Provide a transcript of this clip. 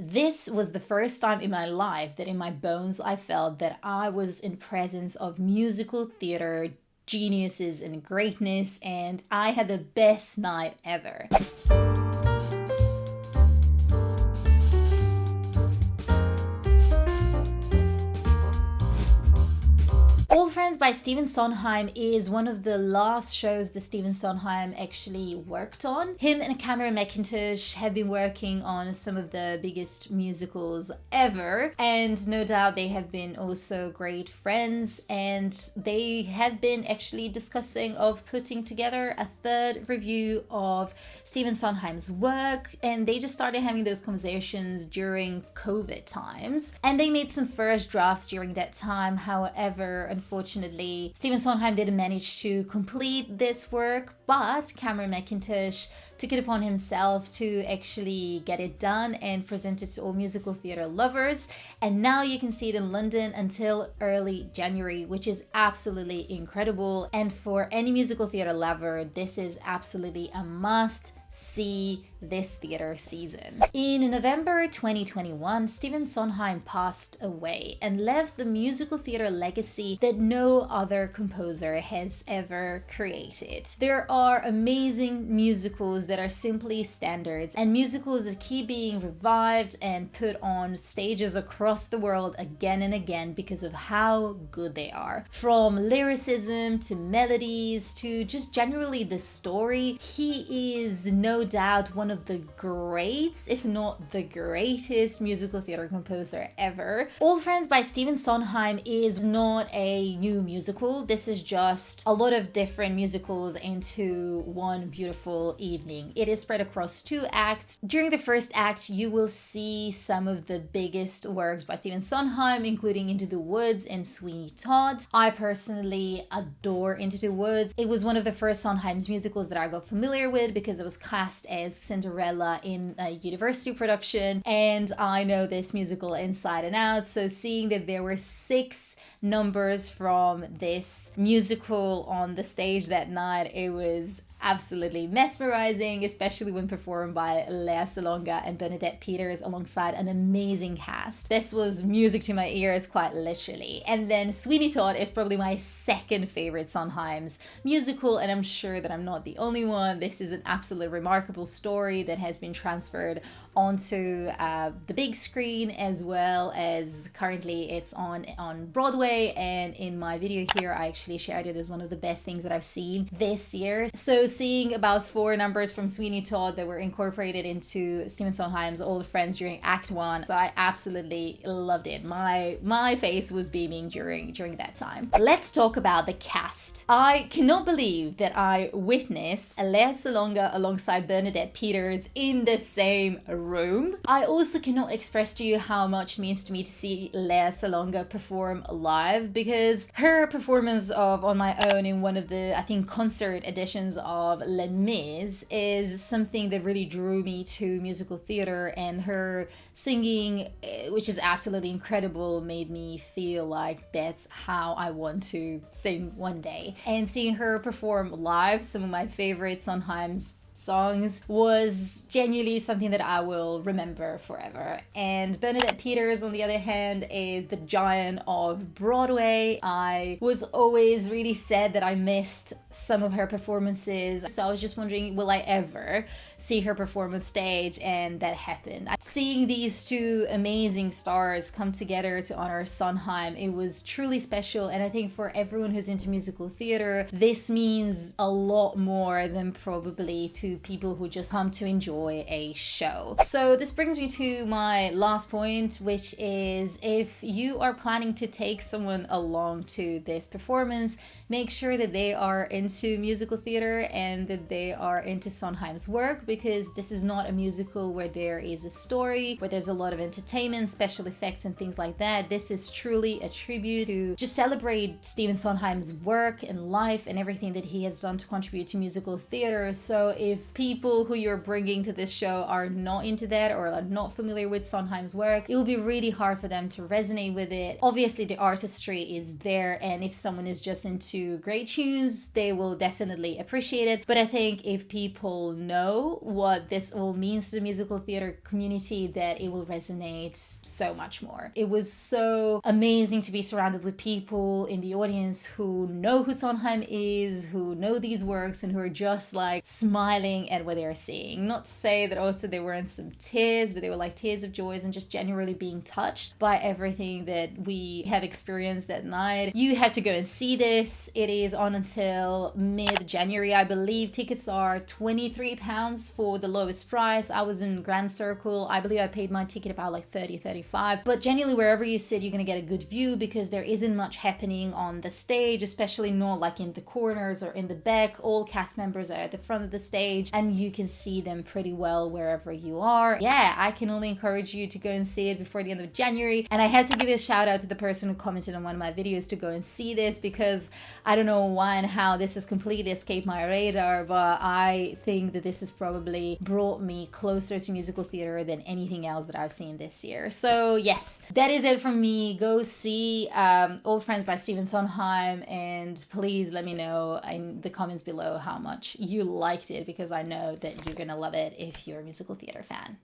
This was the first time in my life that in my bones I felt that I was in presence of musical theater geniuses and greatness, and I had the best night ever. Old Friends by Stephen Sondheim is one of the last shows that Stephen Sondheim actually worked on. Him and Cameron Mackintosh have been working on some of the biggest musicals ever, and no doubt they have been also great friends, and they have been actually discussing of putting together a third review of Stephen Sondheim's work, and they just started having those conversations during COVID times, and they made some first drafts during that time. However, unfortunately, Stephen Sondheim didn't manage to complete this work, but Cameron Mackintosh took it upon himself to actually get it done and present it to all musical theatre lovers. And now you can see it in London until early January, which is absolutely incredible. And for any musical theatre lover, this is absolutely a must see this theatre season. In November 2021, Stephen Sondheim passed away and left the musical theatre legacy that no other composer has ever created. There are amazing musicals that are simply standards, and musicals that keep being revived and put on stages across the world again and again because of how good they are. From lyricism to melodies to just generally the story, he is no doubt one of the greats, if not the greatest musical theatre composer ever. Old Friends by Stephen Sondheim is not a new musical. This is just a lot of different musicals into one beautiful evening. It is spread across 2 acts. During the first act, you will see some of the biggest works by Stephen Sondheim, including Into the Woods and Sweeney Todd. I personally adore Into the Woods. It was one of the first Sondheim's musicals that I got familiar with because it was cast as Cinderella in a university production, and I know this musical inside and out, so seeing that there were 6 numbers from this musical on the stage that night, it was absolutely mesmerizing, especially when performed by Lea Salonga and Bernadette Peters alongside an amazing cast. This was music to my ears, quite literally. And then Sweeney Todd is probably my second favorite Sondheim's musical, and I'm sure that I'm not the only one. This is an absolutely remarkable story that has been transferred onto the big screen, as well as currently it's on Broadway, and in my video here I actually shared it as one of the best things that I've seen this year. So seeing about 4 numbers from Sweeney Todd that were incorporated into Stephen Sondheim's Old Friends during Act 1, so I absolutely loved it. My face was beaming during that time. Let's talk about the cast. I cannot believe that I witnessed Lea Salonga alongside Bernadette Peters in the same room. I also cannot express to you how much it means to me to see Lea Salonga perform live, because her performance of On My Own in one of the, I think, concert editions of Les Mis is something that really drew me to musical theatre, and her singing, which is absolutely incredible, made me feel like that's how I want to sing one day. And seeing her perform live some of my favorite Sondheim's songs was genuinely something that I will remember forever. And Bernadette Peters, on the other hand, is the giant of Broadway. I was always really sad that I missed some of her performances, so I was just wondering, will I ever see her perform on stage? And that happened. Seeing these 2 amazing stars come together to honor Sondheim, it was truly special, and I think for everyone who's into musical theatre, this means a lot more than probably to people who just come to enjoy a show. So this brings me to my last point, which is, if you are planning to take someone along to this performance, make sure that they are into musical theatre and that they are into Sondheim's work, because this is not a musical where there is a story, where there's a lot of entertainment, special effects and things like that. This is truly a tribute to just celebrate Stephen Sondheim's work and life and everything that he has done to contribute to musical theatre. So if people who you're bringing to this show are not into that or are not familiar with Sondheim's work, it will be really hard for them to resonate with it. Obviously the artistry is there, and if someone is just into great tunes, they will definitely appreciate it. But I think if people know what this all means to the musical theater community that it will resonate so much more. It was so amazing to be surrounded with people in the audience who know who Sondheim is, who know these works, and who are just like smiling at what they're seeing. Not to say that also there weren't some tears, but they were like tears of joy and just genuinely being touched by everything that we have experienced that night. You have to go and see this. It is on until mid-January, I believe. Tickets are £23 for the lowest price. I was in Grand Circle. I believe I paid my ticket about like 30-35. But genuinely, wherever you sit, you're going to get a good view because there isn't much happening on the stage, especially not like in the corners or in the back. All cast members are at the front of the stage and you can see them pretty well wherever you are. Yeah, I can only encourage you to go and see it before the end of January. And I have to give a shout out to the person who commented on one of my videos to go and see this, because I don't know why and how this has completely escaped my radar, but I think that this has probably brought me closer to musical theater than anything else that I've seen this year. So yes, that is it from me. Go see Old Friends by Stephen Sondheim, and please let me know in the comments below how much you liked it, because I know that you're gonna love it if you're a musical theater fan.